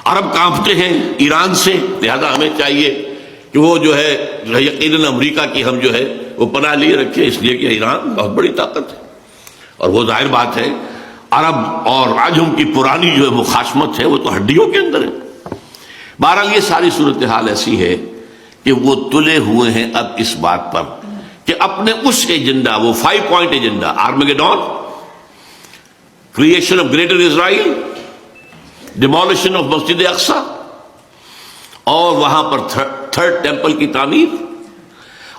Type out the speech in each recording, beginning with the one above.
عرب کانپتے ہیں ایران سے، لہذا ہمیں چاہیے کہ وہ جو ہے یقیناً امریکہ کی ہم جو ہے وہ پناہ لیے رکھے، اس لیے کہ ایران بہت بڑی طاقت ہے، اور وہ ظاہر بات ہے عرب اور عجم کی پرانی جو ہے مخاصمت ہے وہ تو ہڈیوں کے اندر ہے۔ بہرحال یہ ساری صورتحال ایسی ہے کہ وہ تلے ہوئے ہیں اب اس بات پر کہ اپنے اس ایجنڈا، وہ 5 point agenda, Armageddon, creation of greater Israel, demolition of مسجد اقصی، اور وہاں پر تھرڈ ٹیمپل کی تعمیر،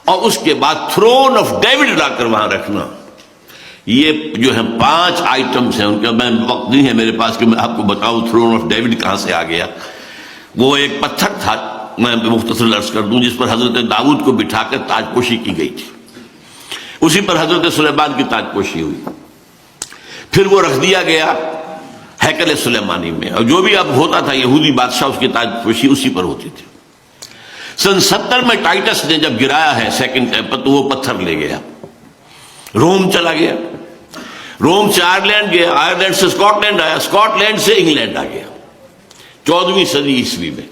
اور اس کے بعد تھرون آف ڈیوڈ لا کر وہاں رکھنا، یہ جو ہے 5 آئٹمز ہیں۔ ان کا میں وقت نہیں ہے میرے پاس کہ میں آپ کو بتاؤں تھرون آف ڈیوڈ کہاں سے آ گیا۔ وہ ایک پتھر تھا، میں مختصر عرض کر دوں، جس پر حضرت داؤد کو بٹھا کر تاج پوشی کی گئی تھی، اسی پر حضرت سلیمان کی تاج پوشی ہوئی، پھر وہ رکھ دیا گیا ہیکل سلیمانی میں، اور جو بھی اب ہوتا تھا یہودی بادشاہ اس کی تاج پوشی اسی پر ہوتی تھی۔ سن 70 میں ٹائٹس نے جب گرایا ہے سیکنڈ ٹیمپل تو وہ پتھر لے گیا، روم چلا گیا، روم سے آئرلینڈ گیا، آئرلینڈ سے اسکاٹ لینڈ آیا، اسکاٹ لینڈ سے انگلینڈ آ گیا 14ویں صدی عیسوی میں،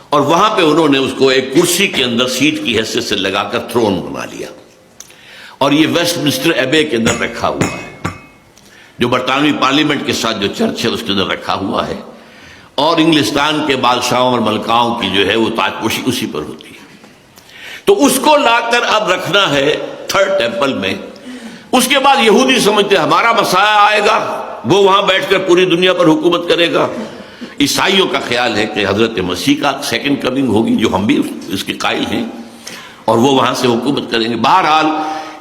اور وہاں پہ انہوں نے اس کو ایک کرسی کے اندر سیٹ کی حیثیت سے لگا کر تھرون بنا لیا، اور یہ ویسٹ منسٹر ایبے کے اندر رکھا ہوا ہے، جو برطانوی پارلیمنٹ کے ساتھ جو چرچ ہے اس کے اندر رکھا ہوا ہے، اور انگلستان کے بادشاہوں اور ملکاؤں کی جو ہے وہ تاج پوشی اسی پر ہوتی ہے۔ تو اس کو لا کر اب رکھنا ہے تھرڈ ٹیمپل میں۔ اس کے بعد یہودی سمجھتے ہمارا مسیح آئے گا، وہ وہاں بیٹھ کر پوری دنیا پر حکومت کرے گا۔ عیسائیوں کا خیال ہے کہ حضرت مسیح کا سیکنڈ کمنگ ہوگی، جو ہم بھی اس کے قائل ہیں، اور وہ وہاں سے حکومت کریں گے۔ بہرحال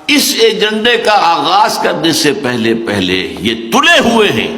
اس ایجنڈے کا آغاز کرنے سے پہلے یہ تلے ہوئے ہیں